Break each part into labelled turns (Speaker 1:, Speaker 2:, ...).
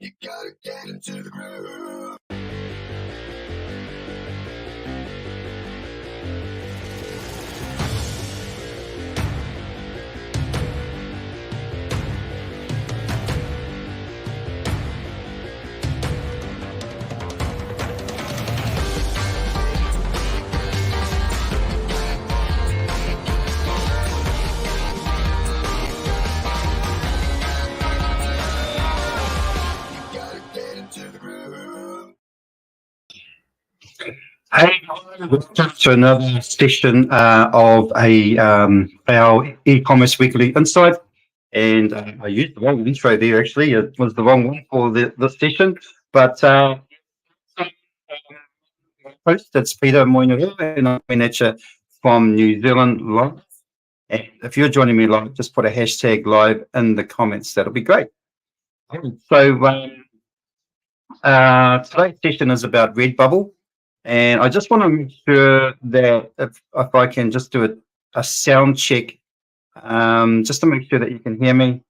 Speaker 1: You gotta get into the groove. You gotta get into the groove.
Speaker 2: Hey, welcome to another session of our e-commerce weekly insight. And I used the wrong intro there. Actually, it was the wrong one for the session. But host, it's Peter Moinero, and I'm coming at you from New Zealand live. And if you're joining me live, just put a hashtag live in the comments. That'll be great. So today's session is about Redbubble. And I just want to make sure that if I can just do a sound check, just to make sure that you can hear me.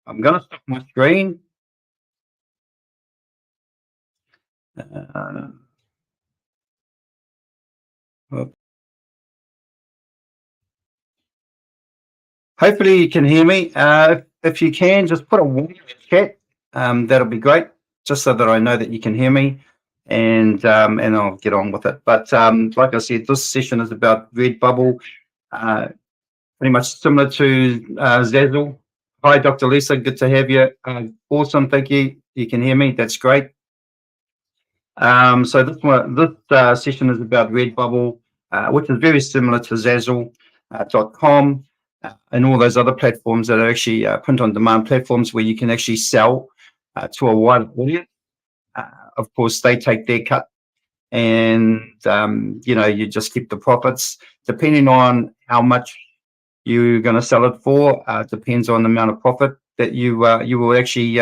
Speaker 2: I'm going to stop my screen. Hopefully you can hear me. If you can, just put a 1 in the chat. That'll be great, just so that I know that you can hear me, and I'll get on with it. But like I said, this session is about Redbubble, pretty much similar to Zazzle. Hi, Dr. Lisa, good to have you. Awesome, thank you. You can hear me, that's great. So this session is about Redbubble, which is very similar to Zazzle.com and all those other platforms that are actually print-on-demand platforms where you can actually sell to a wider audience. Of course, they take their cut, and you just keep the profits. Depending on how much you're going to sell it for, depends on the amount of profit that you will actually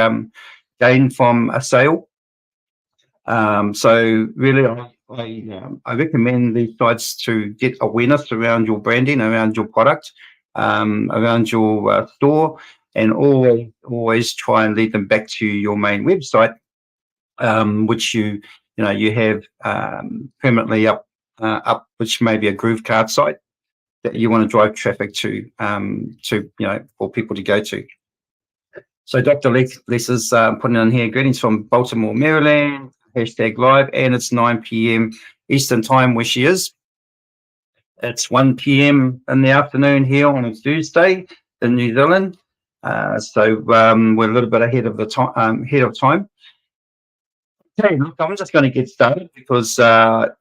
Speaker 2: gain from a sale. So really, I recommend these sites to get awareness around your branding, around your product, around your store, and always try and lead them back to your main website, which you have permanently up, which may be a Groove Card site that you want to drive traffic to for people to go to. So Dr. Lisa's putting in here, greetings from Baltimore, Maryland, hashtag live, and it's 9 p.m. Eastern time where she is. It's 1 p.m. in the afternoon here on a Tuesday in New Zealand. So we're a little bit ahead of time. Okay, look, I'm just going to get started because we're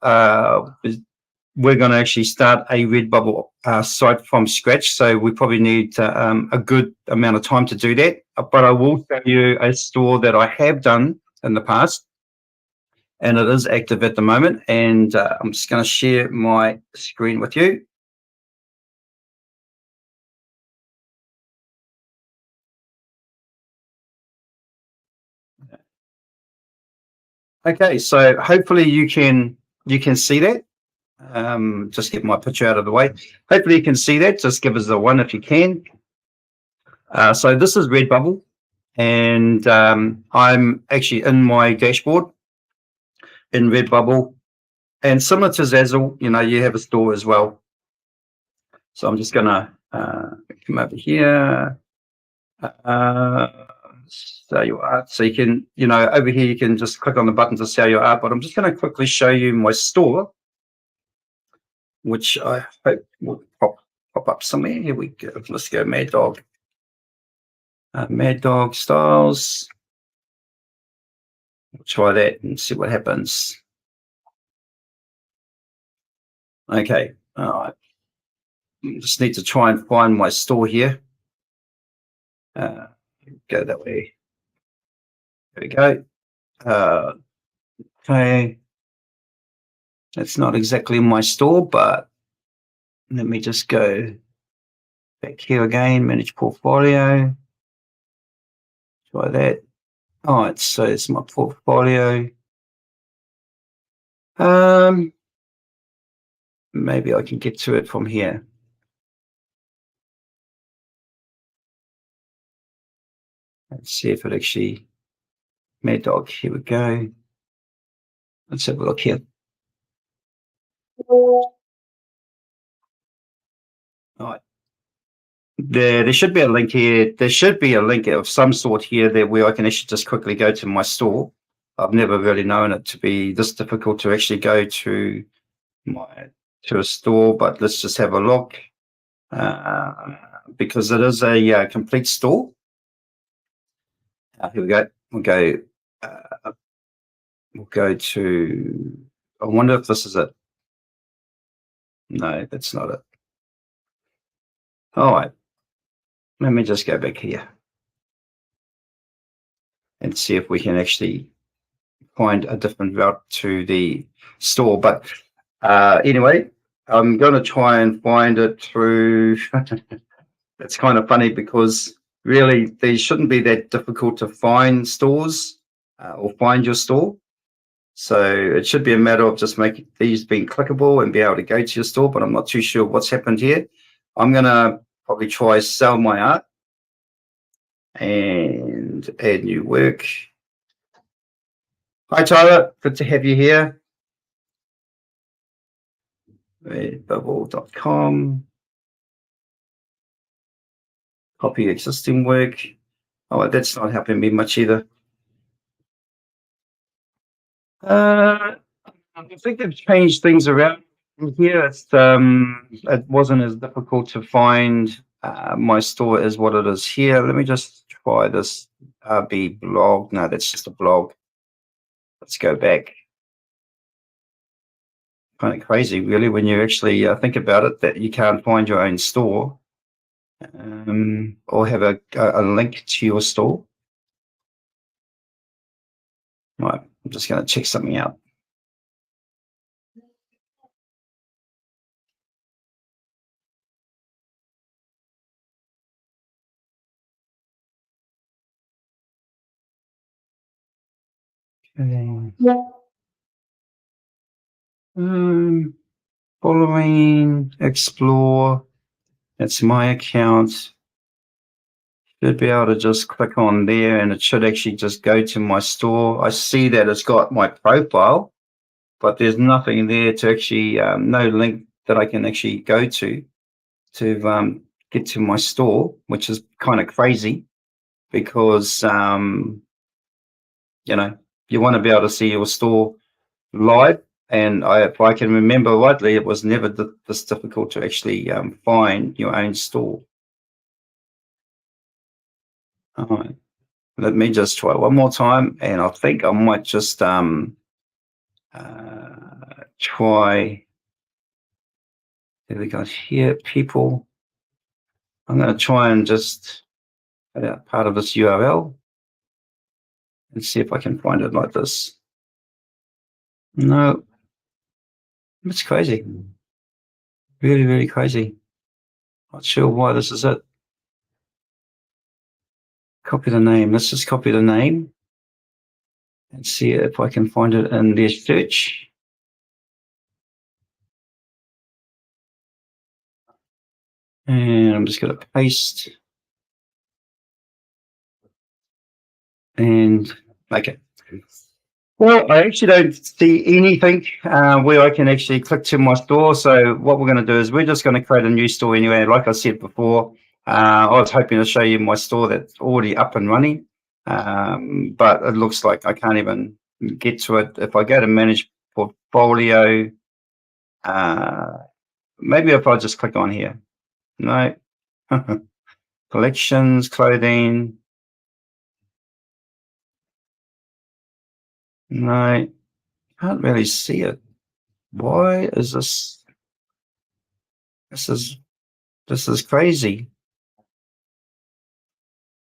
Speaker 2: going to actually start a Redbubble site from scratch. So we probably need a good amount of time to do that. But I will show you a store that I have done in the past, and it is active at the moment. And I'm just going to share my screen with you. Okay, so hopefully you can see that. Just get my picture out of the way. Hopefully you can see that. Just give us a 1 if you can. So this is Redbubble, and I'm actually in my dashboard in Redbubble, and similar to Zazzle, you have a store as well. So I'm just gonna come over here. Sell your art. So you can, over here you can just click on the button to sell your art. But I'm just going to quickly show you my store, which I hope will pop up somewhere. Here we go. Let's go Mad Dog. Mad Dog Styles. We'll try that and see what happens. Okay. All right. Just need to try and find my store here. Go that way. There we go. Okay. It's not exactly my store, but let me just go back here again, manage portfolio. Try that. All right, so it's my portfolio. Maybe I can get to it from here. Let's see if it actually Mad Dog, here we go. Let's have a look here. All right. There should be a link here. There should be a link of some sort here there where I can actually just quickly go to my store. I've never really known it to be this difficult to actually go to a store, but let's just have a look because it is a complete store. Here we go. We'll go to. I wonder if this is it. No, that's not it. All right. Let me just go back here and see if we can actually find a different route to the store. But anyway, I'm going to try and find it through. It's kind of funny because really they shouldn't be that difficult to find stores or find your store. So it should be a matter of just making these being clickable and be able to go to your store, but I'm not too sure what's happened here. I'm going to probably try sell my art and add new work. Hi, Tyler. Good to have you here. Redbubble.com. Copy existing work. Oh, that's not helping me much either. I think they've changed things around here. It wasn't as difficult to find my store as what it is here. Let me just try this RB blog. No, that's just a blog. Let's go back. Kind of crazy, really, when you actually think about it, that you can't find your own store or have a link to your store. Right, I'm just going to check something out. Following, explore. That's my account. Should be able to just click on there and it should actually just go to my store. I see that it's got my profile, but there's nothing there to actually, no link that I can actually go to get to my store, which is kind of crazy because, you want to be able to see your store live. And if I can remember rightly, it was never this difficult to actually find your own store. All right. Let me just try one more time, and I think I might just try. There we go. Here, people. I'm going to try and just cut out part of this URL and see if I can find it like this. No, it's crazy. Really, really crazy. Not sure why this is it. Copy the name. Let's just copy the name and see if I can find it in their search. And I'm just going to paste and okay. Well, I actually don't see anything where I can actually click to my store. So what we're going to do is we're just going to create a new store anyway. Like I said before, I was hoping to show you my store that's already up and running, but it looks like I can't even get to it. If I go to manage portfolio, maybe if I just click on here, no, collections, clothing, no, can't really see it. Why is this? This is crazy.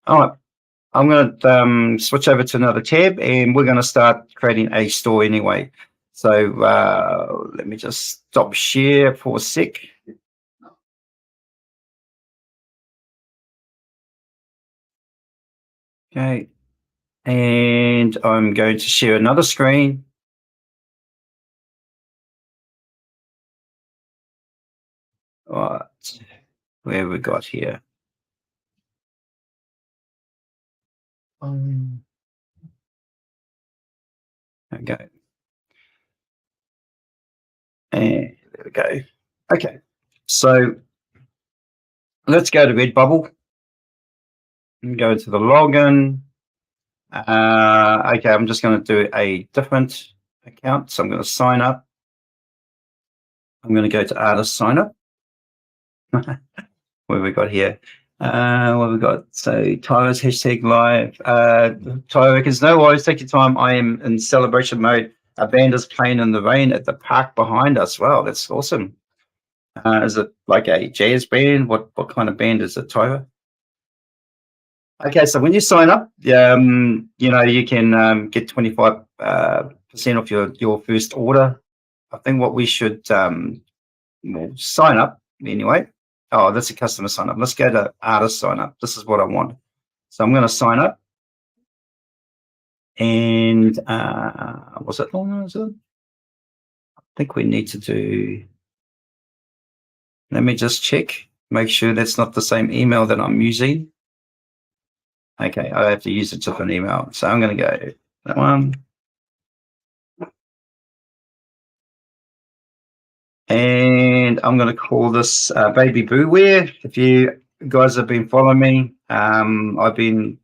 Speaker 2: All right, I'm going to switch over to another tab, and we're going to start creating a store anyway. So let me just stop share for a sec. Okay, and I'm going to share another screen. All right, where have we got here? Okay. And there we go. Okay. So let's go to Redbubble and go to the login. Okay, I'm just going to do a different account. So I'm going to sign up. I'm going to go to artist sign up. What have we got here? What have we got? So Tyler's hashtag live. Tyler reckons, no worries, take your time. I am in celebration mode. A band is playing in the rain at the park behind us. Wow, that's awesome. Is it like a jazz band? What kind of band is it, Tyler? Okay, so when you sign up, you can get 25% off your first order. I think what we should sign up anyway. Oh, that's a customer sign up. Let's go to artist sign up. This is what I want. So I'm going to sign up. And was it? I think we need to do. Let me just check. Make sure that's not the same email that I'm using. Okay, I have to use a different email. So I'm going to go that one. And I'm going to call this Baby Boo Wear. If you guys have been following me, I've been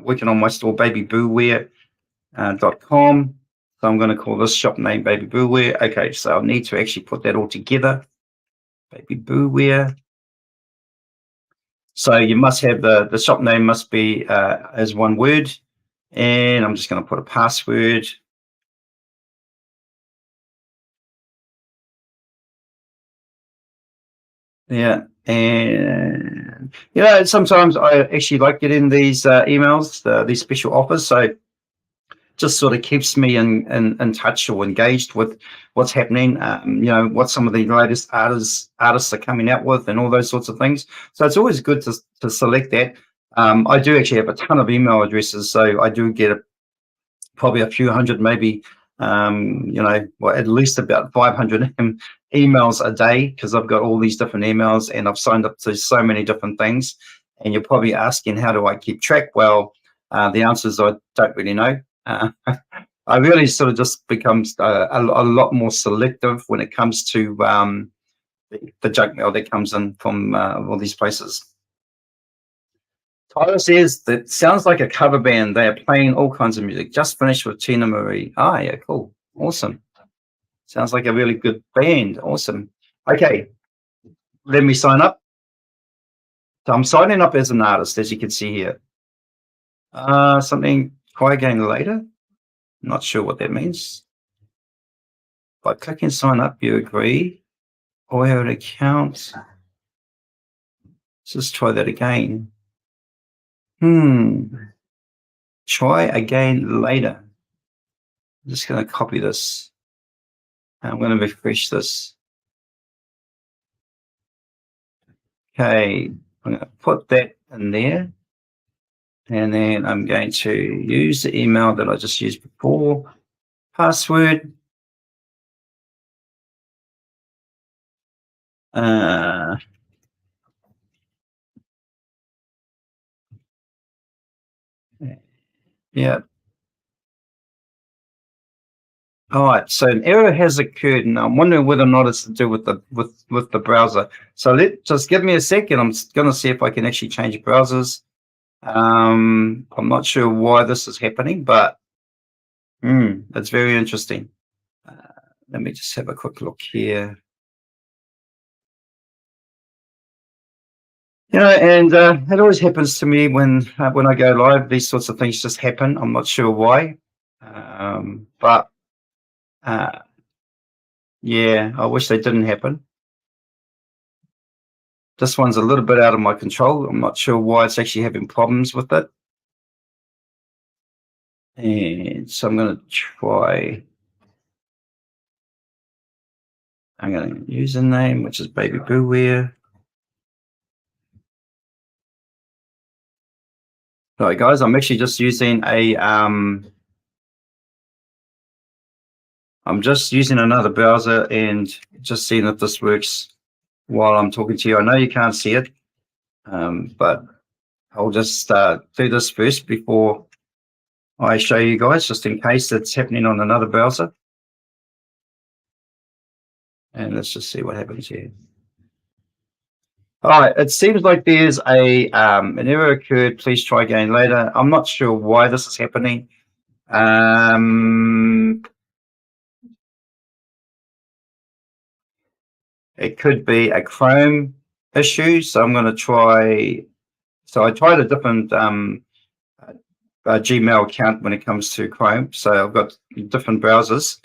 Speaker 2: working on my store, babyboowear.com. So I'm going to call this shop name Baby Boo Wear. Okay, so I need to actually put that all together. Baby Boo Wear. So you must have the shop name must be as one word. And I'm just going to put a password. Yeah, and sometimes I actually like getting these emails, these special offers. So just sort of keeps me in touch or engaged with what's happening. What some of the latest artists are coming out with, and all those sorts of things. So it's always good to select that. I do actually have a ton of email addresses, so I do get probably a few hundred, maybe at least about 500 emails a day, because I've got all these different emails and I've signed up to so many different things. And you're probably asking, how do I keep track? Well, the answer is I don't really know. I really sort of just becomes a lot more selective when it comes to the junk mail that comes in from all these places. Tyler says that sounds like a cover band. They are playing all kinds of music. Just finished with Tina Marie. Ah, yeah, cool. Awesome. Sounds like a really good band. Awesome. Okay, let me sign up. So I'm signing up as an artist, as you can see here. Something, try again later. Not sure what that means. By clicking sign up, you agree. Or have an account. Let's just try that again. Try again later. I'm just going to copy this. I'm going to refresh this. Okay, I'm going to put that in there. And then I'm going to use the email that I just used before. Password. Yeah. All right. So an error has occurred, and I'm wondering whether or not it's to do with the browser. So just give me a second. I'm going to see if I can actually change browsers. I'm not sure why this is happening, but it's very interesting. Let me just have a quick look here. And it always happens to me when I go live. These sorts of things just happen. I'm not sure why, but yeah, I wish they didn't happen. This one's a little bit out of my control. I'm not sure why it's actually having problems with it. And so I'm going to try. I'm going to use a name, which is Baby Boo Wear. All right, guys, I'm actually just using I'm just using another browser and just seeing if this works while I'm talking to you. I know you can't see it, but I'll just do this first before I show you guys just in case it's happening on another browser. And let's just see what happens here. All right, it seems like there's an error occurred. Please try again later. I'm not sure why this is happening. It could be a Chrome issue. So I'm going to try. So I tried a different Gmail account when it comes to Chrome. So I've got different browsers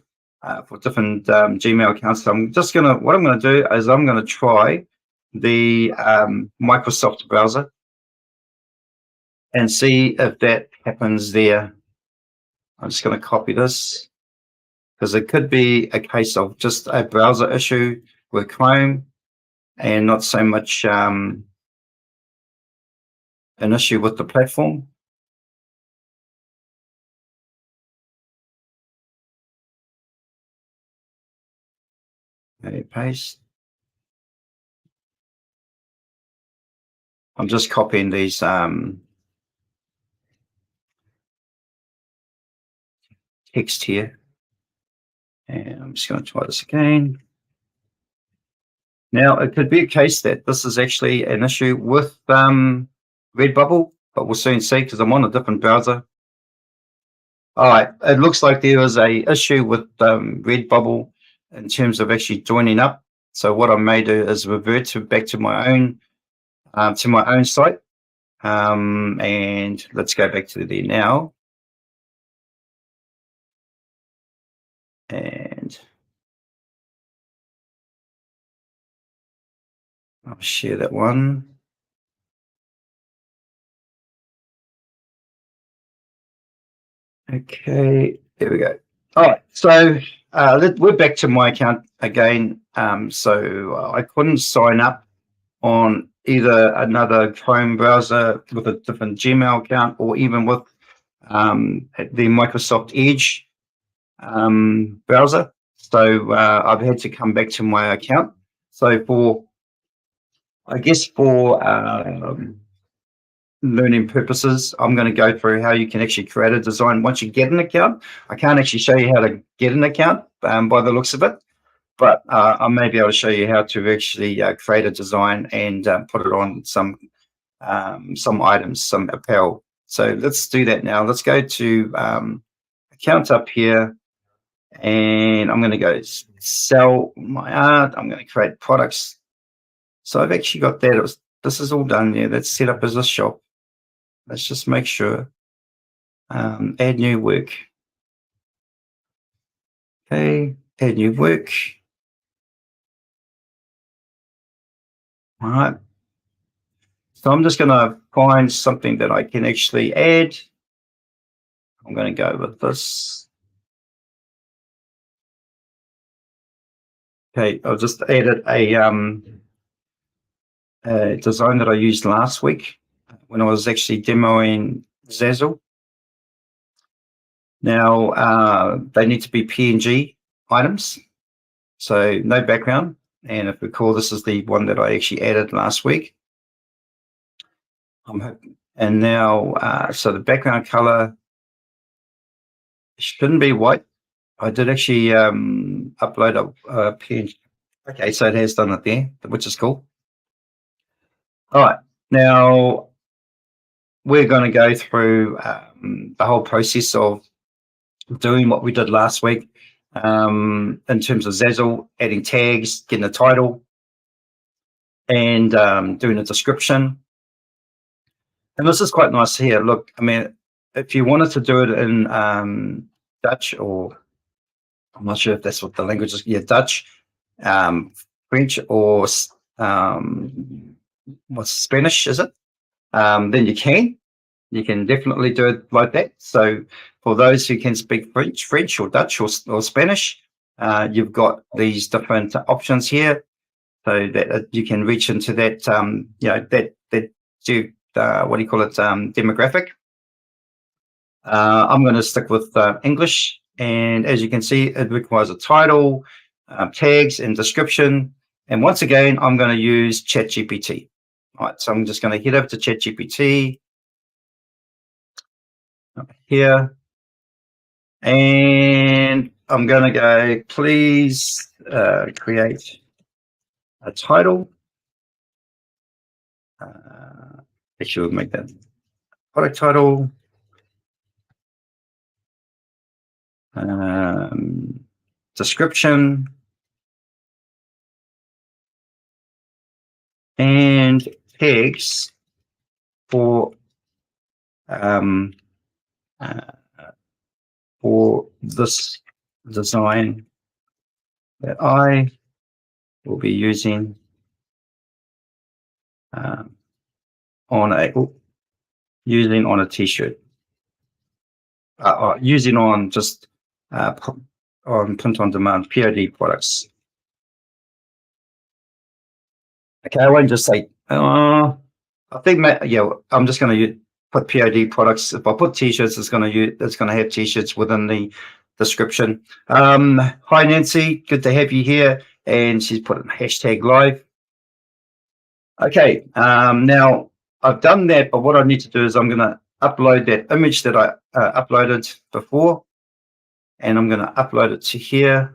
Speaker 2: for different Gmail accounts. So what I'm going to do is I'm going to try the Microsoft browser and see if that happens there. I'm just going to copy this because it could be a case of just a browser issue with Chrome and not so much an issue with the platform. Okay, paste. I'm just copying these text here. And I'm just going to try this again. Now, it could be a case that this is actually an issue with Redbubble, but we'll soon see because I'm on a different browser. All right, it looks like there is a issue with Redbubble in terms of actually joining up. So what I may do is revert back to my own site, and let's go back to there now. And I'll share that one. Okay, there we go. All right, so we're back to my account again. So I couldn't sign up on either another Chrome browser with a different Gmail account or even with the Microsoft Edge browser. So I've had to come back to my account. So for learning purposes, I'm going to go through how you can actually create a design once you get an account. I can't actually show you how to get an account by the looks of it, but I may be able to show you how to actually create a design and put it on some items, some apparel. So let's do that now. Let's go to account up here, and I'm going to go sell my art. I'm going to create products. So I've actually got that. This is all done there. That's set up as a shop. Let's just make sure. Add new work. Okay, add new work. All right. So I'm just going to find something that I can actually add. I'm going to go with this. Okay, I've just added a design that I used last week when I was actually demoing Zazzle. Now, they need to be PNG items, so no background. And if we recall, this is the one that I actually added last week. And now, so the background color shouldn't be white. I did actually upload a PNG. Okay, so it has done it there, which is cool. All right, now we're going to go through the whole process of doing what we did last week in terms of Zazzle, adding tags, getting a title, and doing a description. And this is quite nice here. Look, I mean, if you wanted to do it in Dutch, or I'm not sure if that's what the language is. Yeah, Dutch, French, or what's Spanish, is it? Then you can definitely do it like that. So for those who can speak French or Dutch or Spanish, you've got these different options here, so that you can reach into that what do you call it, demographic. I'm going to stick with English, and as you can see, it requires a title, tags, and description. And once again, I'm going to use ChatGPT. All right, so I'm just going to head over to ChatGPT here, And I'm going to go, please create a title. Actually, we'll make that product title. Description. And tags for this design that I will be using on a t-shirt, using on just on print on demand POD products. Okay, I won't just say I think I'm just going to put POD products. If I put t-shirts, it's going to have t-shirts within the description. Hi Nancy, good to have you here. And she's put in #live. Okay, now I've done that, but what I need to do is I'm going to upload that image that I uploaded before, and I'm going to upload it to here.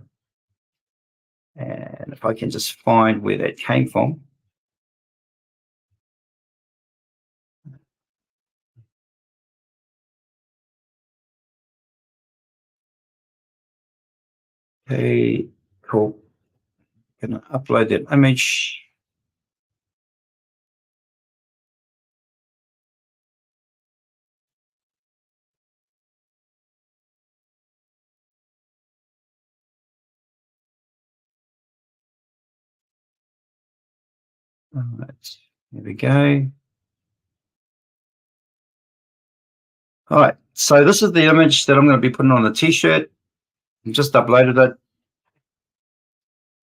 Speaker 2: And if I can just find where that came from. Okay, cool. I'm going to upload that image. All right, here we go. All right, so this is the image that I'm going to be putting on the t-shirt. I just uploaded it,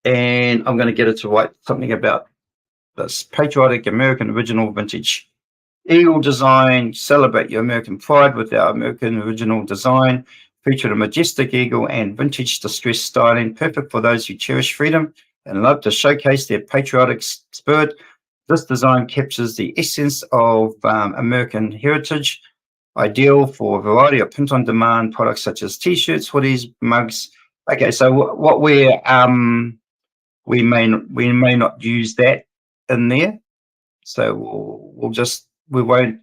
Speaker 2: and I'm going to get it to write something about this patriotic American original vintage eagle design. Celebrate your American pride with our American original design. Featured a majestic eagle and vintage distressed styling, perfect for those who cherish freedom and love to showcase their patriotic spirit. This design captures the essence of American heritage, ideal for a variety of print-on-demand products such as t-shirts, hoodies, mugs. Okay, so what we may not use that in there, so we won't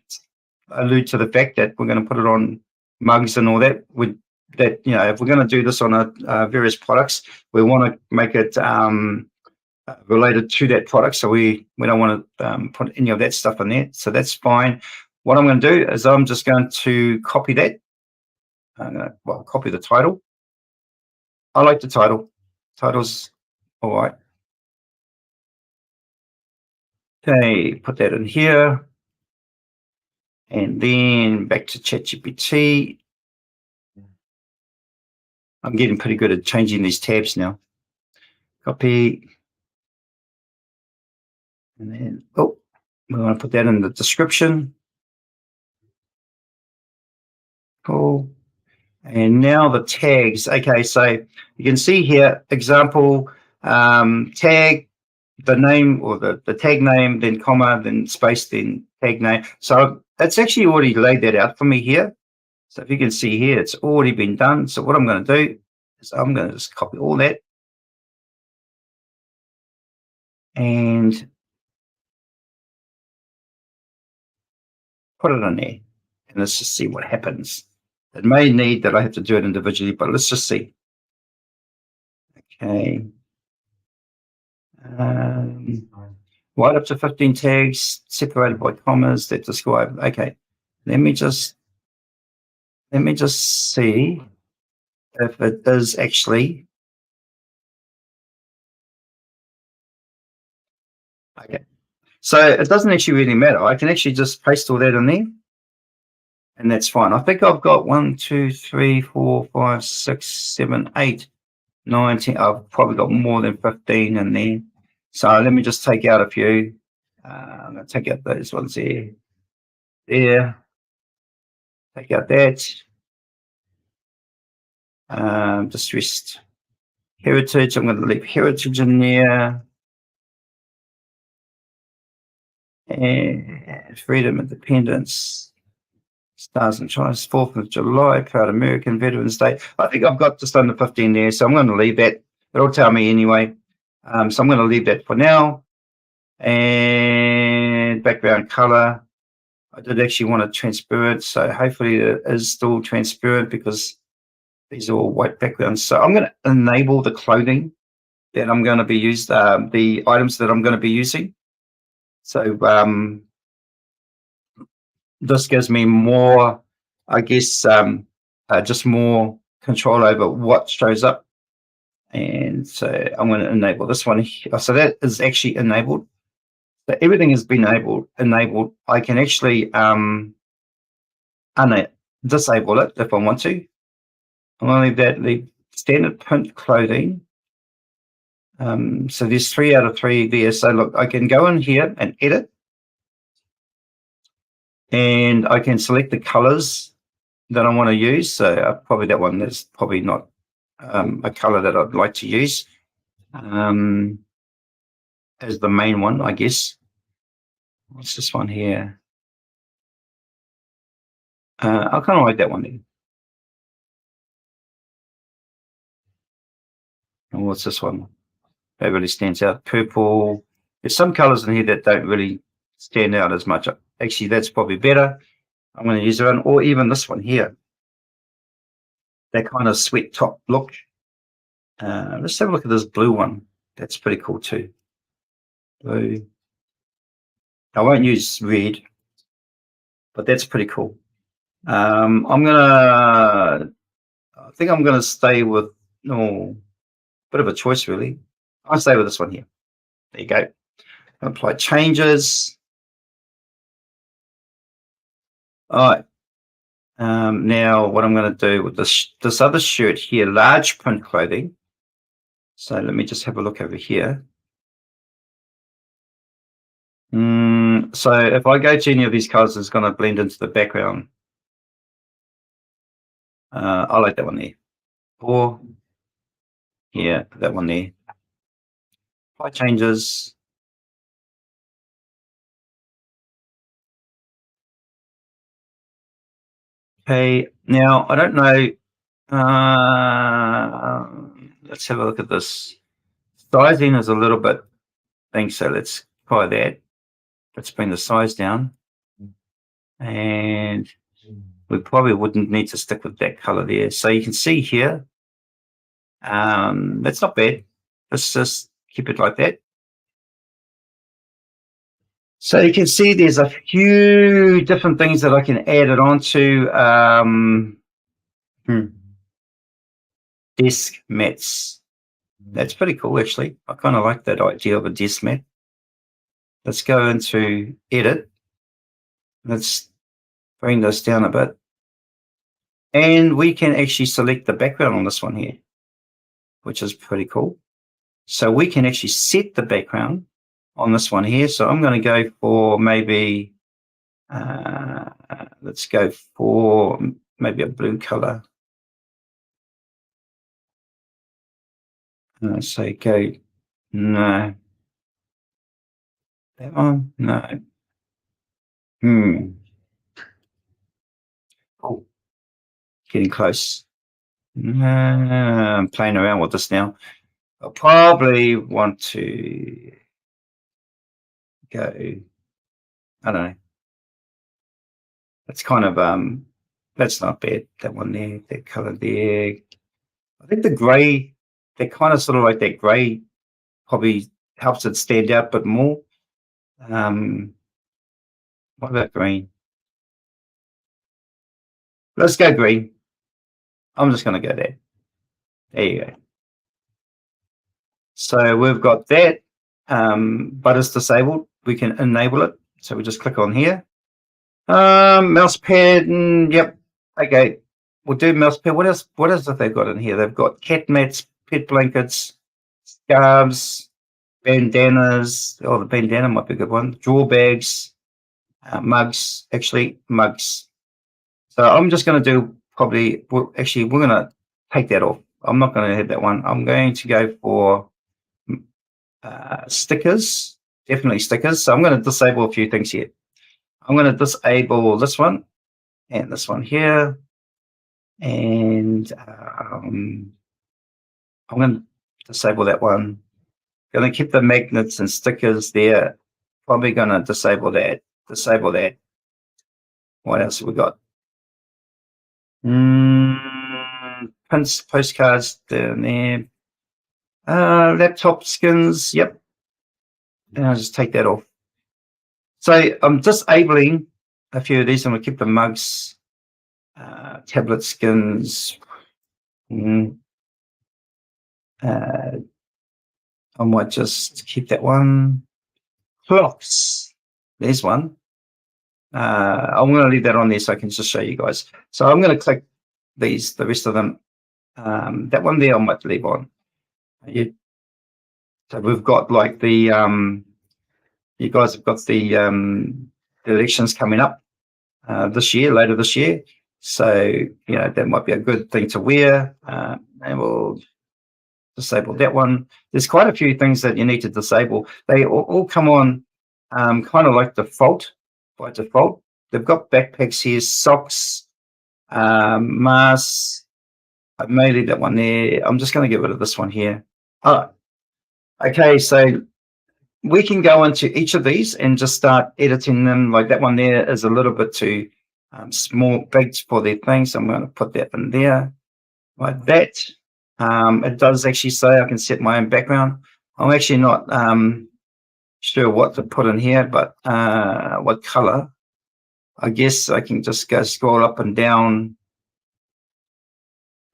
Speaker 2: allude to the fact that we're going to put it on mugs and all that. If we're going to do this on various products, we want to make it related to that product, so we don't want to put any of that stuff in there, so that's fine. What I'm going to do is I'm just going to copy that. I'm going to copy the title. I like the title. Title's all right. Okay, put that in here. And then back to ChatGPT. I'm getting pretty good at changing these tabs now. Copy. And then, we want to put that in the description. Cool. And now the tags. Okay, so you can see here, example, tag, the name or the tag name, then comma, then space, then tag name. So it's actually already laid that out for me here. So if you can see here, it's already been done. So what I'm going to do is I'm going to just copy all that and put it in there. And let's just see what happens. It may need that I have to do it individually, but let's just see. Okay. Write up to 15 tags separated by commas that describe. Okay. Let me just see if it is actually. Okay. So it doesn't actually really matter. I can actually just paste all that in there. And that's fine. I think I've got 1, 2, 3, 4, 5, 6, 7, 8, 9, 10. I've probably got more than 15 in there. So let me just take out a few. I'm going to take out those ones there. There. Take out that. Distressed heritage. I'm going to leave heritage in there. And freedom, independence, Stars and Stripes, 4th of July, Proud American Veterans Day. I think I've got just under 15 there, so I'm going to leave that. It'll tell me anyway. So I'm going to leave that for now. And background color. I did actually want it transparent, so hopefully it is still transparent because these are all white backgrounds. So I'm going to enable the clothing that I'm going to be the items that I'm going to be using. So this gives me more, I guess, just more control over what shows up. And so I'm going to enable this one here. So that is actually enabled. So everything has been enabled. I can actually disable it if I want to. I'm going to leave standard print clothing. So there's 3 out of 3 there. So look, I can go in here and edit. And I can select the colors that I want to use. So probably that one is probably not a color that I'd like to use as the main one, I guess. What's this one here? I kind of like that one then. And what's this one? That really stands out. Purple. There's some colors in here that don't really stand out as much. Actually, that's probably better. I'm going to use it, or even this one here. That kind of sweat top look. Let's have a look at this blue one. That's pretty cool too. Blue. I won't use red, but that's pretty cool. I think I'm gonna stay with bit of a choice really. I'll stay with this one here. There you go. Apply changes. All right. Now what I'm going to do with this other shirt here, large print clothing. So let me just have a look over here. So if I go to any of these colors, it's going to blend into the background. I like that one there. Or yeah, that one there. Apply changes. Okay, now I don't know. Let's have a look at this. Sizing is a little bit thing, so let's try that. Let's bring the size down. And we probably wouldn't need to stick with that color there. So you can see here, that's not bad. Let's just keep it like that. So you can see there's a few different things that I can add it onto. Desk mats. That's pretty cool, actually. I kind of like that idea of a desk mat. Let's go into edit. Let's bring this down a bit. And we can actually select the background on this one here, which is pretty cool. So we can actually set the background on this one here. So I'm going to go for maybe, let's go for maybe a blue color. So go, no. That one, no. Oh, getting close. I'm playing around with this now. I'll probably want to go, I don't know. That's kind of, that's not bad. That one there, that color there. I think the gray, that kind of sort of like that gray probably helps it stand out a bit more. What about green? Let's go green. I'm just going to go there. There you go. So we've got that, but it's disabled. We can enable it. So we just click on here. Mouse pad, yep. Okay, we'll do mouse pad. What else have they got in here? They've got cat mats, pet blankets, scarves, bandanas. Oh, the bandana might be a good one. Drawer bags, mugs, actually mugs. So I'm just going to do probably, well, actually, we're going to take that off. I'm not going to hit that one. I'm going to go for stickers, definitely stickers. So I'm going to disable a few things here. I'm going to disable this one and this one here. And I'm going to disable that one. Going to keep the magnets and stickers there. Probably going to disable that. Disable that. What else have we got? Prints, postcards down there. Laptop skins. Yep. And I'll just take that off. So I'm disabling a few of these. I'm going to keep the mugs, tablet skins. I might just keep that one. Clocks. There's one. I'm going to leave that on there so I can just show you guys. So I'm going to click these, the rest of them. That one there I might leave on. So we've got like the, you guys have got the elections coming up this year, later this year. So, you know, that might be a good thing to wear. And we'll disable that one. There's quite a few things that you need to disable. They all come on kind of like default, by default. They've got backpacks here, socks, masks. I've made it that one there. I'm just going to get rid of this one here. Okay, so we can go into each of these and just start editing them. Like that one there is a little bit too small, big for their thing. So I'm going to put that in there like that. It does actually say I can set my own background. I'm actually not sure what to put in here, but what color. I guess I can just go scroll up and down.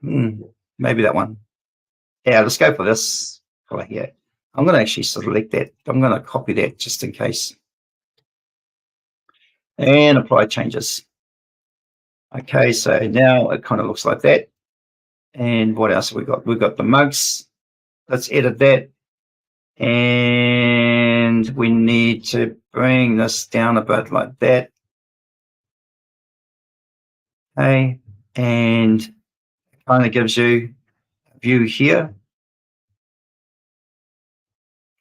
Speaker 2: Maybe that one. Yeah, let's go for this color here. I'm going to actually select that. I'm going to copy that just in case. And apply changes. Okay, so now it kind of looks like that. And what else have we got? We've got the mugs. Let's edit that. And we need to bring this down a bit like that. Okay, and it kind of gives you a view here.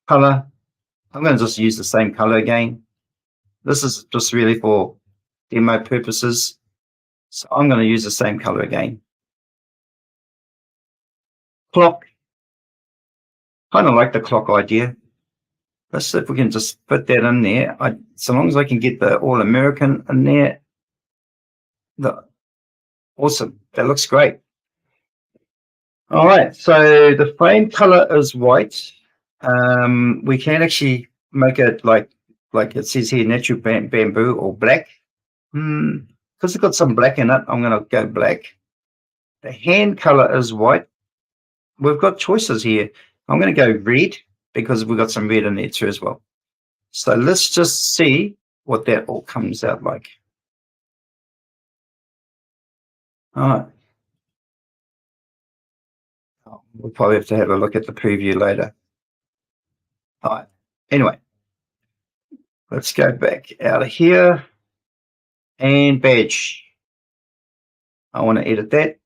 Speaker 2: Color. I'm going to just use the same color again. This is just really for demo purposes. So I'm going to use the same color again. Clock. Kind of like the clock idea. Let's see if we can just put that in there. So long as I can get the All American in there. Awesome. That looks great. All right. So the frame color is white. We can actually make it like it says here, natural bamboo or black. Because it's got some black in it, I'm going to go black. The hand color is white. We've got choices here. I'm going to go red because we've got some red in there too as well. So let's just see what that all comes out like. All right. We'll probably have to have a look at the preview later. All right. Anyway, let's go back out of here and badge. I want to edit that.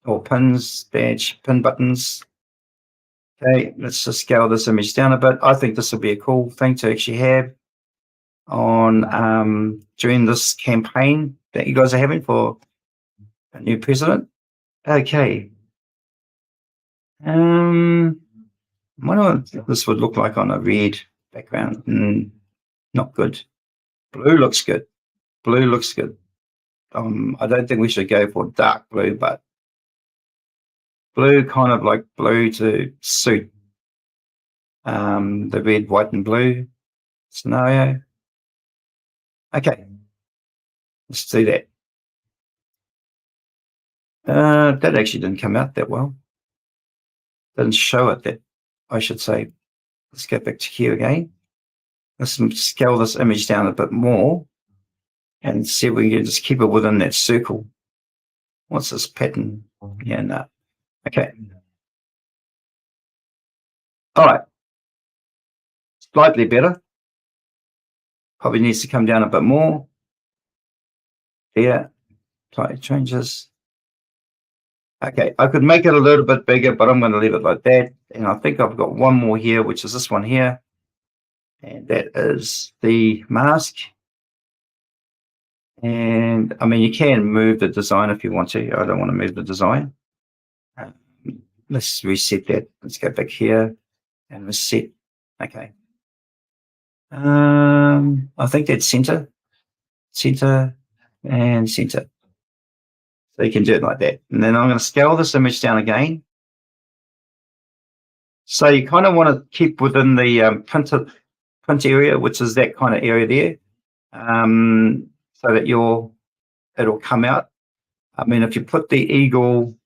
Speaker 2: Or pins, badge, pin buttons. Okay, let's just scale this image down a bit. I think this will be a cool thing to actually have on during this campaign that you guys are having for a new president. Okay. I wonder what this would look like on a red background. Not good. Blue looks good. Blue looks good. I don't think we should go for dark blue, but blue, kind of like blue to suit the red, white, and blue scenario. Okay, let's do that. That actually didn't come out that well. Didn't show it that, I should say. Let's go back to here again. Let's scale this image down a bit more and see if we can just keep it within that circle. What's this pattern? Yeah, no. Okay. All right. Slightly better. Probably needs to come down a bit more. There. Slight changes. Okay, I could make it a little bit bigger, but I'm going to leave it like that. And I think I've got one more here, which is this one here. And that is the mask. And I mean, you can move the design if you want to. I don't want to move the design. Um, let's reset that. Let's go back here and reset. Okay. I think that's center, center, and center. So you can do it like that. And then I'm going to scale this image down again. So you kind of want to keep within the print area, which is that kind of area there, so that it'll come out. I mean, if you put the eagle,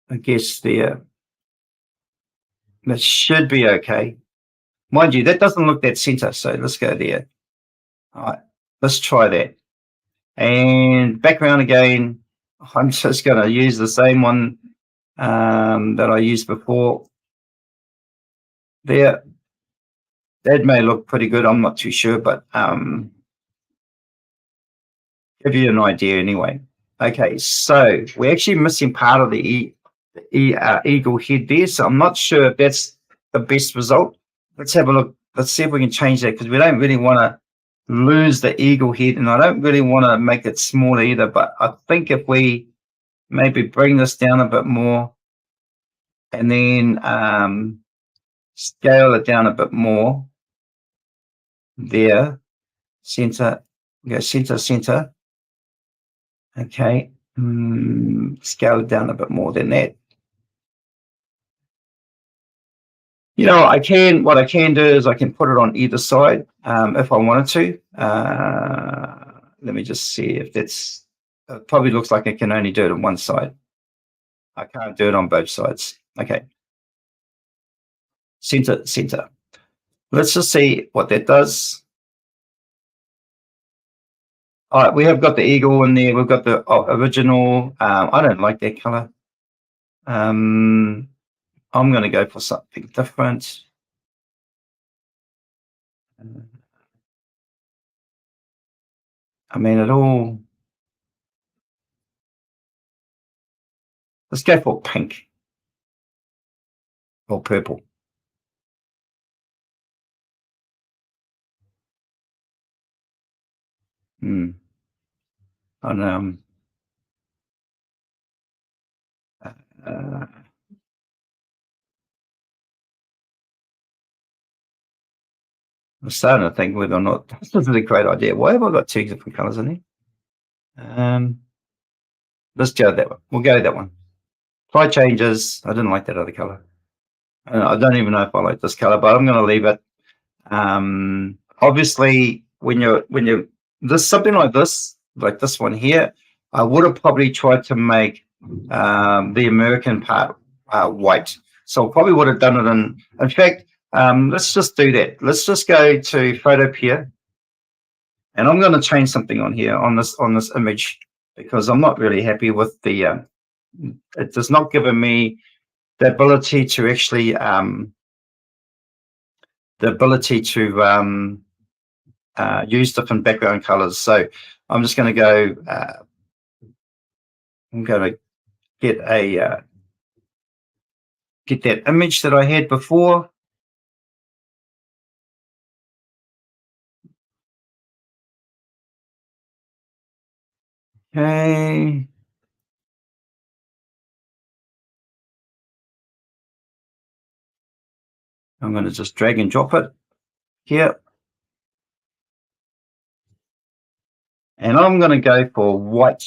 Speaker 2: I guess there, that should be okay. Mind you, that doesn't look that center, so let's go there. All right, let's try that. And background again, I'm just going to use the same one that I used before. There, that may look pretty good. I'm not too sure, but give you an idea anyway. Okay, so we're actually missing part of the eagle head there, so I'm not sure if that's the best result. Let's have a look. Let's see if we can change that, because we don't really want to lose the eagle head, and I don't really want to make it smaller either. But I think if we maybe bring this down a bit more, and then scale it down a bit more, there, center, go center, center. Okay, scale it down a bit more than that. You know, what I can do is I can put it on either side if I wanted to. Let me just see if that's, it probably looks like I can only do it on one side. I can't do it on both sides. Okay. Center, center. Let's just see what that does. All right, we have got the eagle in there. We've got the original. I don't like that color. I'm going to go for something different. I mean, let's go for pink or purple. And I'm starting to think whether or not this is a great idea. Why have I got two different colors in there? Let's go that one. We'll go that one. Try changes. I didn't like that other color. I don't even know if I like this color, but I'm going to leave it. Obviously, when you're this something like this one here, I would have probably tried to make the American part white. So I probably would have done it in fact, let's just do that. Let's just go to Photopea, and I'm going to change something on here on this image, because I'm not really happy with the it does not give me the ability to actually use different background colors. So I'm just going to go. I'm going to get that image that I had before. Okay. I'm going to just drag and drop it here. And I'm going to go for white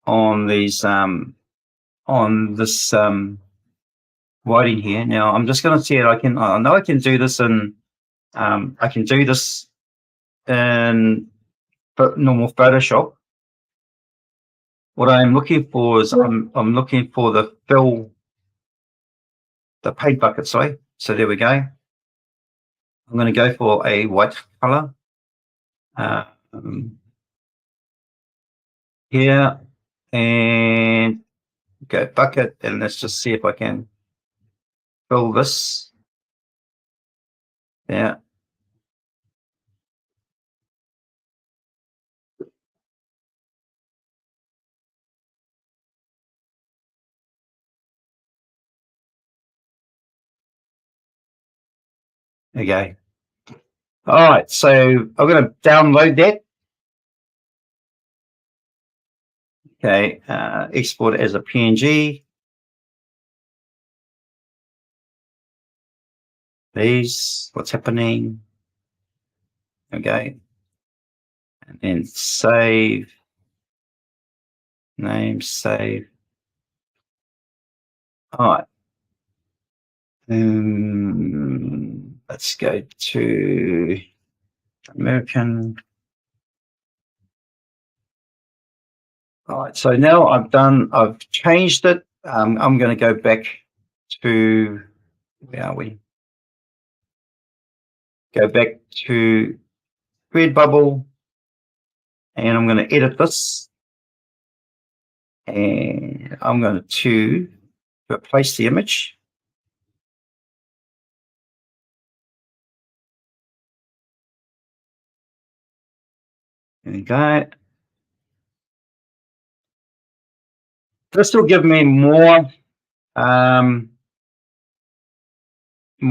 Speaker 2: on these on this whiting here. Now I'm just going to see it. I know I can do this in I can do this in normal Photoshop. What I'm looking for is I'm looking for the paint bucket, sorry. So there we go. I'm going to go for a white color here, and go bucket, and let's just see if I can fill this. Yeah. Okay. All right, so I'm going to download that. Okay, export it as a PNG. These, what's happening? Okay, and then save, name, save. All right. Let's go to American. All right, so now I've changed it. I'm going to go back to, where are we? Go back to Redbubble, and I'm going to edit this, and I'm going to replace the image. There we go. This will give me more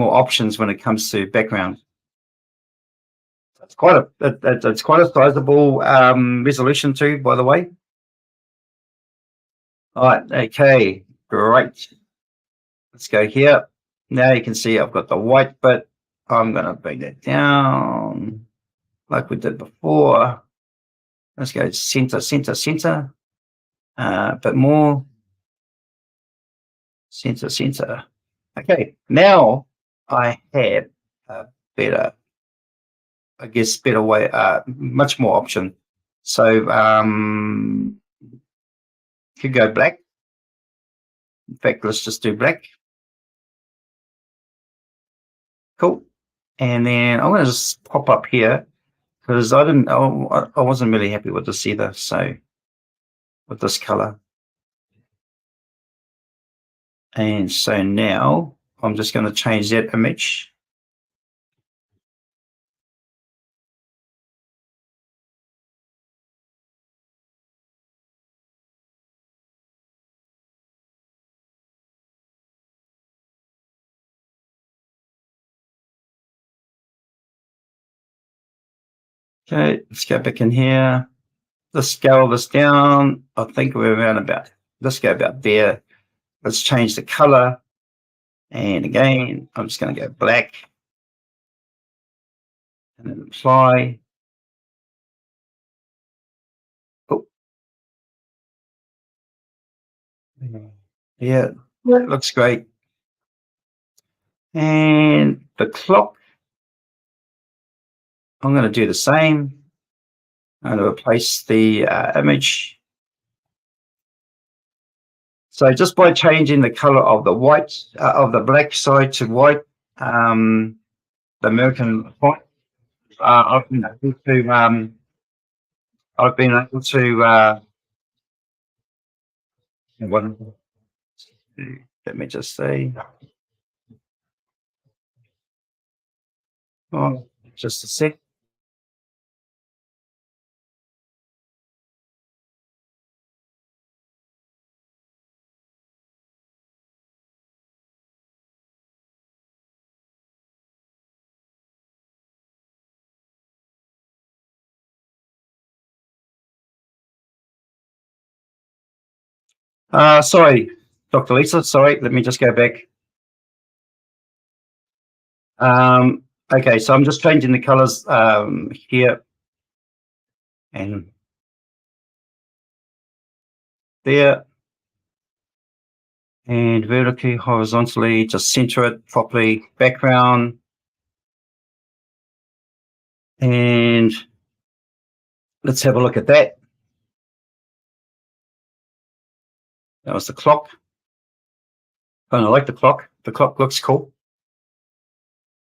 Speaker 2: options when it comes to background. It's quite a sizable resolution too, by the way. All right, okay, great. Let's go here. Now you can see I've got the white bit. I'm going to bring that down like we did before. Let's go center, center, center. A bit more. Center, center. Okay, now I have a better, I guess, better way, much more option. So could go black. In fact, let's just do black. Cool. And then I'm going to just pop up here because I wasn't really happy with this either. So with this color. And so now I'm just going to change that image. Okay, let's go back in here. Let's scale this down. I think we're around about, let's go about there. Let's change the color. And again, I'm just going to go black. And then apply. Oh. Yeah, that looks great. And the clock, I'm going to do the same. I'm going to replace the image. So just by changing the color of the white, of the black side to white, the American font, I've been able to, let me just say, oh, just a sec. Sorry, Dr. Lisa, sorry, let me just go back. Okay, so I'm just changing the colors here and there, and vertically, horizontally, just center it properly, background, and let's have a look at that. That was the clock. I like the clock. The clock looks cool.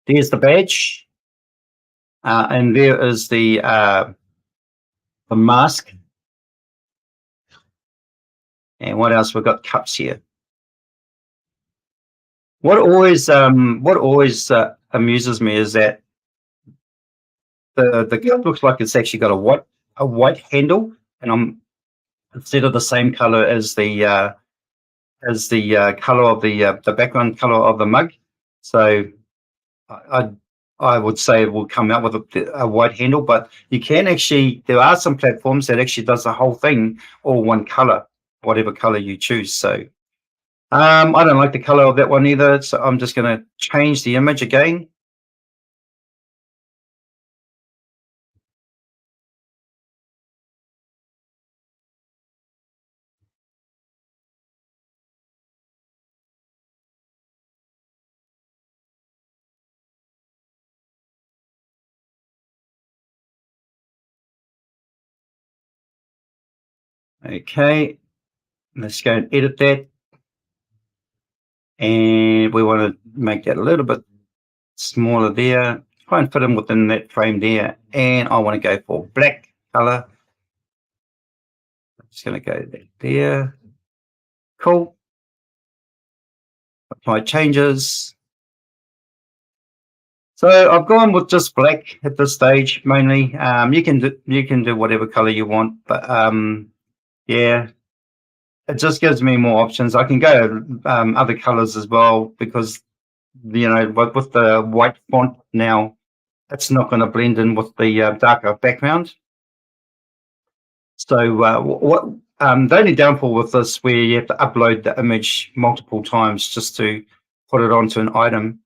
Speaker 2: There's the badge, and there is the mask. And what else? We've got cups here. What always amuses me is that the cup looks like it's actually got a white handle, and instead of the same color as the color of the background color of the mug. So I I would say will come out with a white handle, but you can actually, there are some platforms that actually does the whole thing all one color, whatever color you choose. So I don't like the color of that one either. So I'm just going to change the image again. Okay, let's go and edit that. And we want to make that a little bit smaller there. Try and fit in within that frame there. And I want to go for black color. I'm just going to go there. Cool. Apply changes. So I've gone with just black at this stage mainly. You can do whatever color you want, but yeah, it just gives me more options. I can go other colors as well because with the white font now, it's not going to blend in with the darker background. So what the only downfall with this, where you have to upload the image multiple times just to put it onto an item.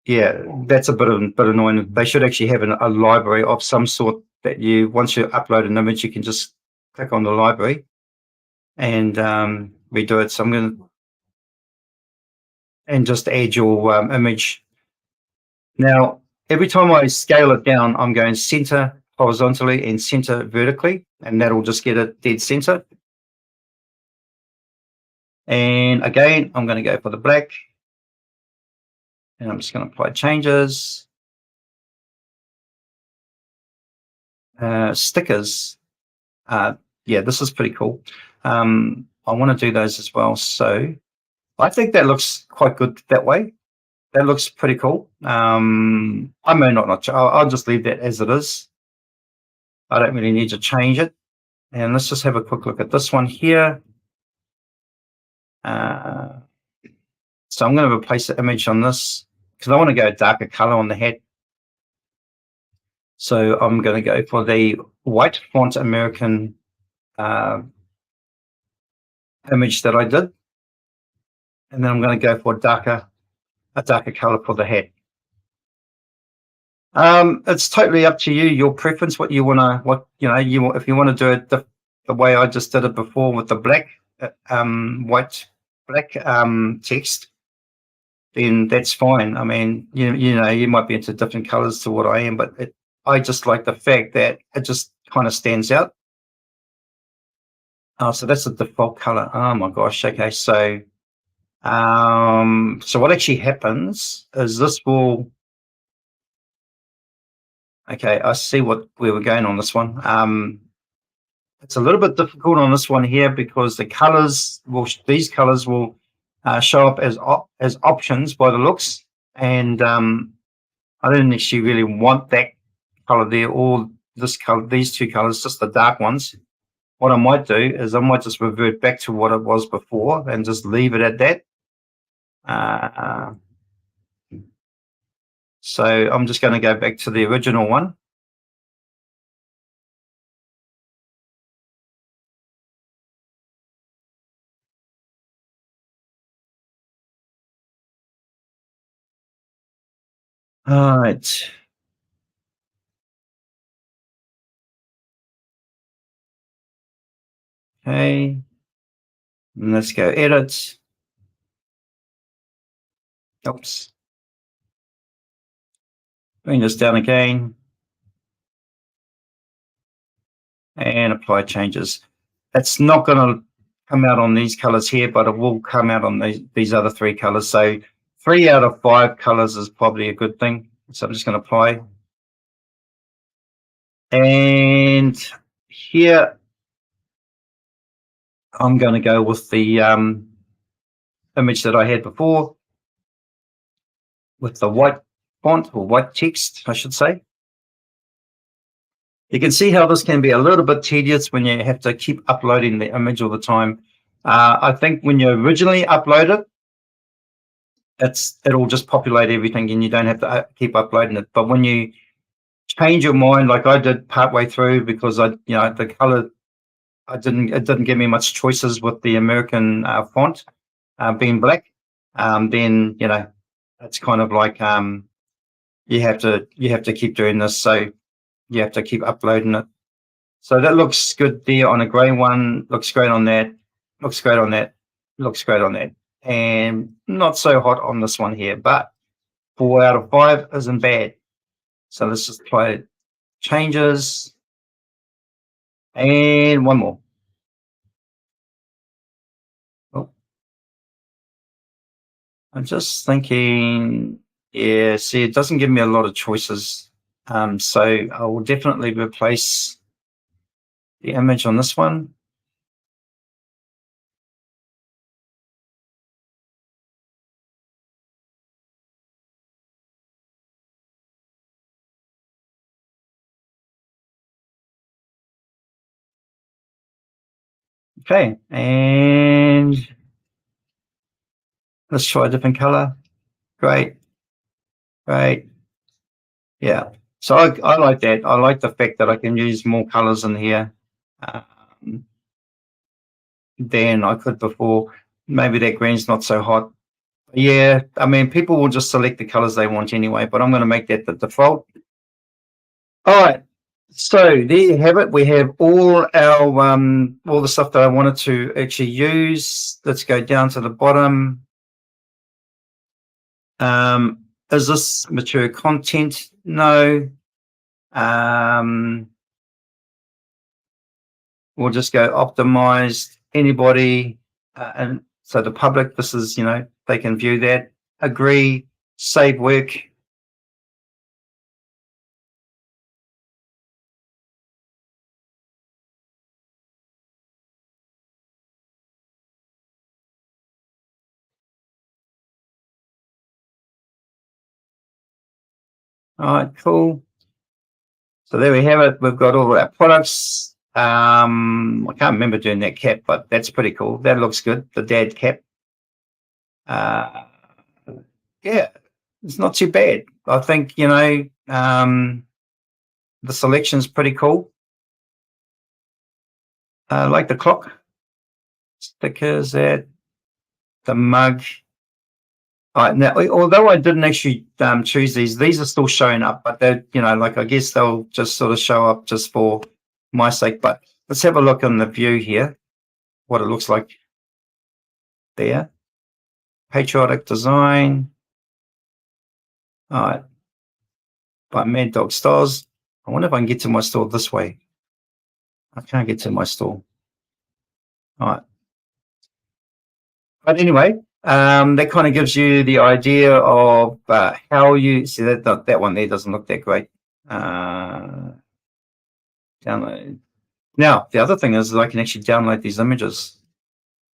Speaker 2: Yeah, that's a bit annoying. They should actually have a library of some sort that once you upload an image, you can just click on the library and redo it. So I'm going to and just add your image. Now, every time I scale it down, I'm going center horizontally and center vertically, and that'll just get it dead center. And again, I'm going to go for the black, and I'm just going to apply changes. Stickers. Yeah, this is pretty cool. I want to do those as well. So I think that looks quite good that way. That looks pretty cool. I may not. I'll just leave that as it is. I don't really need to change it. And let's just have a quick look at this one here. So I'm going to replace the image on this because I want to go darker color on the hat. So I'm going to go for the white font American image that I did. And then I'm going to go for a darker color for the hat. It's totally up to you, your preference, if you want to do it the way I just did it before with the black, black text, then that's fine. I mean, you might be into different colors to what I am, but I just like the fact that it just kind of stands out. Oh, so that's the default color. Oh my gosh. Okay. So, so what actually happens is this will, okay, I see where we're going on this one. It's a little bit difficult on this one here because these colors will show up as options by the looks, and I don't actually really want that color there or this color, these two colors, just the dark ones. What I might do is I might just revert back to what it was before and just leave it at that. So I'm just going to go back to the original one. All right. Okay. And let's go edit. Oops. Bring this down again. And apply changes. It's not going to come out on these colors here, but it will come out on these other three colors. So 3 out of 5 colors is probably a good thing. So I'm just going to apply. And here I'm going to go with the image that I had before with the white font or white text, I should say. You can see how this can be a little bit tedious when you have to keep uploading the image all the time. I think when you originally upload it, it'll just populate everything, and you don't have to keep uploading it. But when you change your mind, like I did partway through, because the color, it didn't give me much choices with the American font being black. Then it's kind of like you have to keep doing this, so you have to keep uploading it. So that looks good there on a grey one. Looks great on that. Looks great on that. Looks great on that. And not so hot on this one here, but 4 out of 5 isn't bad. So let's just try changes. And one more. Oh. I'm just thinking, yeah, see, it doesn't give me a lot of choices. So I will definitely replace the image on this one. Okay, and let's try a different color. Great, great. Yeah, so I like that. I like the fact that I can use more colors in here than I could before. Maybe that green's not so hot. Yeah, I mean, people will just select the colors they want anyway, but I'm going to make that the default. All right, so there you have it. We have all the stuff that I wanted to actually use. Let's go down to the bottom. Is this mature content? No. We'll just go optimized. Anybody, and so the public, this is, they can view that. Agree, save work. All right, cool. So there we have it. We've got all our products. I can't remember doing that cap, but that's pretty cool. That looks good. The dad cap. Yeah, it's not too bad. I think, the selection's pretty cool. I like the clock stickers, the mug. All right, now, although I didn't actually choose these are still showing up, but they're, like, I guess they'll just sort of show up just for my sake. But let's have a look on the view here, what it looks like there. Patriotic design. All right, by Mad Dog Stars. I wonder if I can get to my store this way. I can't get to my store. All right. But anyway, that kind of gives you the idea of how you see that one there doesn't look that great. Download. Now, the other thing is that I can actually download these images.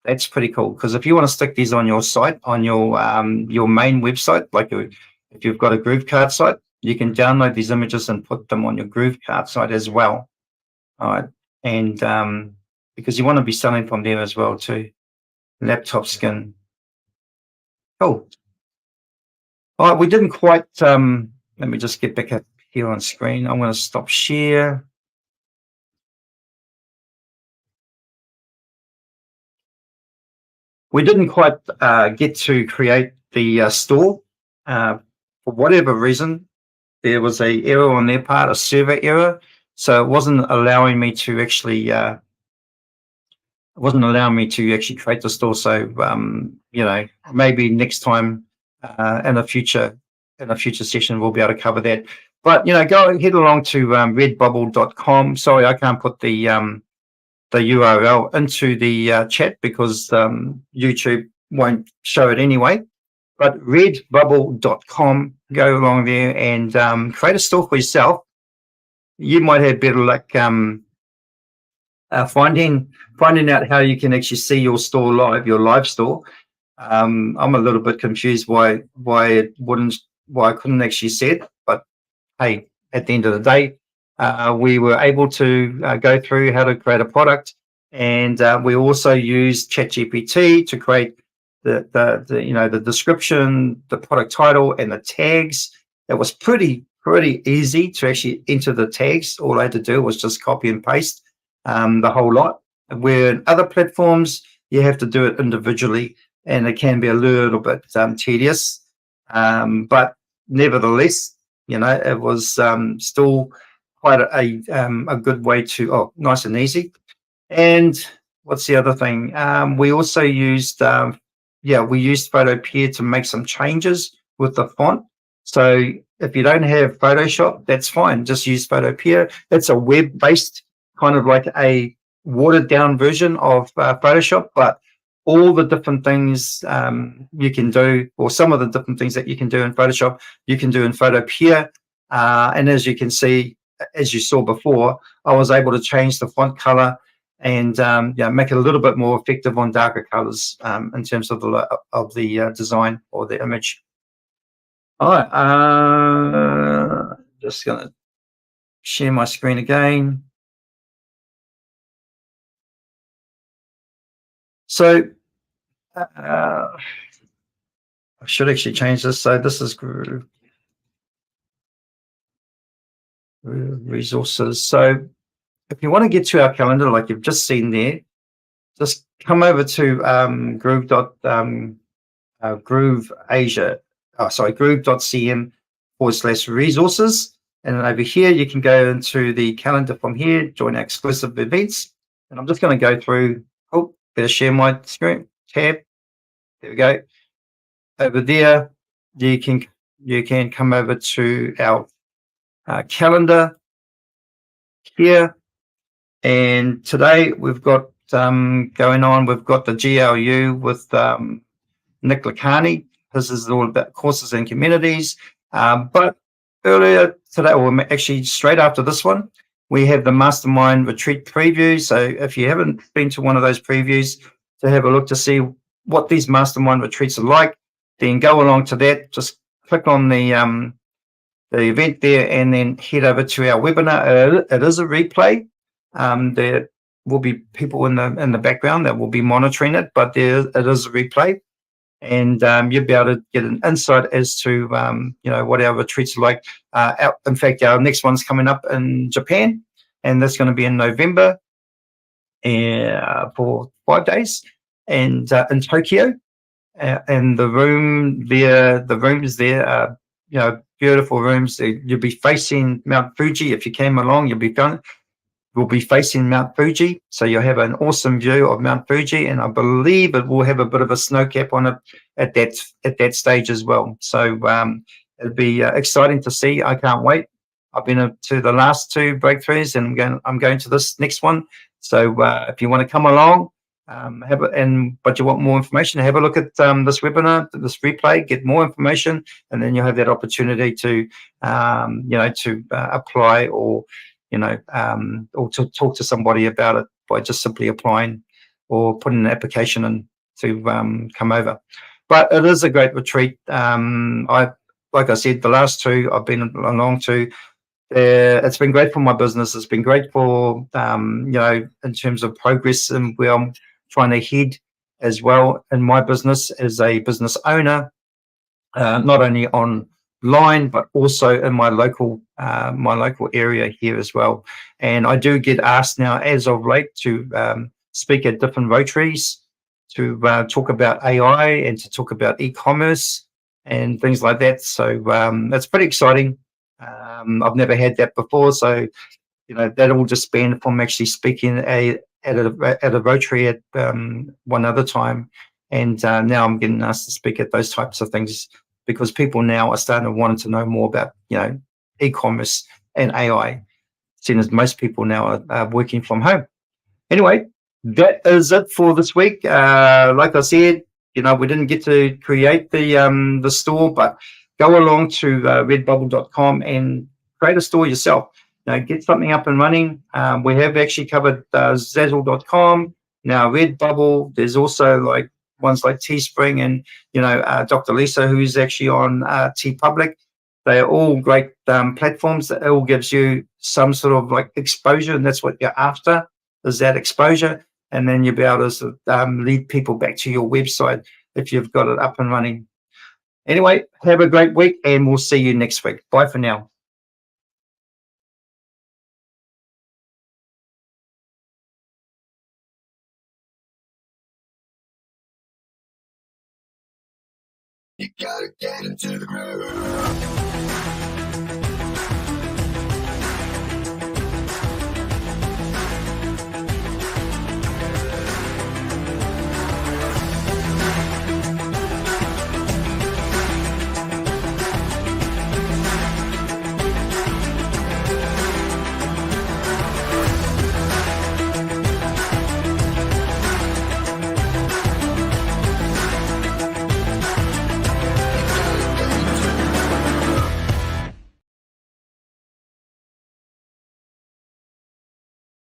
Speaker 2: That's pretty cool, because if you want to stick these on your site, on your main website, like if you've got a Groove Card site, you can download these images and put them on your Groove Card site as well. All right, and because you want to be selling from there as well too. Laptop skin. Cool. All right, we didn't quite. Let me just get back up here on screen. I'm going to stop share. We didn't quite get to create the store. For whatever reason, there was a error on their part, a server error. So it wasn't allowing me to actually create the store. So maybe next time in a future session we'll be able to cover that. But go head along to redbubble.com. Sorry, I can't put the URL into the chat because YouTube won't show it anyway. But redbubble.com, go along there and create a store for yourself. You might have better luck finding out how you can actually see your store live, your live store. I'm a little bit confused why I couldn't actually see it, but hey, at the end of the day, we were able to go through how to create a product, and we also used ChatGPT to create the description, the product title, and the tags. It was pretty easy to actually enter the tags. All I had to do was just copy and paste the whole lot. Where in other platforms you have to do it individually, and it can be a little bit tedious. But nevertheless, it was still quite a good way to, nice and easy. And what's the other thing? We also used, we used Photopea to make some changes with the font. So if you don't have Photoshop, that's fine. Just use Photopea. It's a web-based, kind of like a watered-down version of Photoshop, but all the different things you can do, or some of the different things that you can do in Photoshop, you can do in Photopea. And as you can see, as you saw before, I was able to change the font color and make it a little bit more effective on darker colors in terms of the design or the image. All right, just gonna share my screen again. So I should actually change this. So this is resources. So if you want to get to our calendar, like you've just seen there, just come over to groove.cm/resources. And then over here, you can go into the calendar from here, join our exclusive events. And I'm just going to go through, better share my screen, tab. There we go. Over there, you can come over to our calendar here. And today we've got going on, we've got the GLU with Nick Lacani. This is all about courses and communities. But earlier today, or actually straight after this one, we have the Mastermind Retreat preview. So if you haven't been to one of those previews, to have a look to see what these Mastermind Retreats are like, then go along to that. Just click on the event there and then head over to our webinar. It is a replay. There will be people in the background that will be monitoring it, but it is a replay. And you'll be able to get an insight as to what our retreats are like. In fact, our next one's coming up in Japan, and that's going to be in November for 5 days, and in Tokyo. And the rooms there are beautiful rooms. You'll be facing Mount Fuji. If you came along, we'll be facing Mount Fuji, so you'll have an awesome view of Mount Fuji, and I believe it will have a bit of a snow cap on it at that stage as well. So it'll be exciting to see. I can't wait. I've been to the last 2 breakthroughs, and I'm going to this next one. So if you want to come along, but you want more information, have a look at this webinar, this replay, get more information, and then you'll have that opportunity to apply or to talk to somebody about it by just simply applying or putting an application in to come over. But it is a great retreat. Like I said, the last 2 I've been along to. It's been great for my business. It's been great for in terms of progress and where I'm trying to head as well in my business as a business owner, not only online but also in my local area here as well. And I do get asked now, as of late, to speak at different Rotaries to talk about AI and to talk about e-commerce and things like that. So that's pretty exciting. I've never had that before, so that all just spanned from actually speaking at a Rotary at one other time, and now I'm getting asked to speak at those types of things because people now are starting to want to know more about e-commerce and AI, seeing as most people now are working from home. Anyway, that is it for this week. Like I said, we didn't get to create the store, but go along to redbubble.com and create a store yourself. Get something up and running. We have actually covered Zazzle.com, now Redbubble. There's also like ones like Teespring and Dr. Lisa, who's actually on TeePublic. They are all great platforms that all gives you some sort of like exposure, and that's what you're after, is that exposure. And then you'll be able to lead people back to your website if you've got it up and running. Anyway, have a great week and we'll see you next week. Bye for now.
Speaker 1: You gotta get into the groove.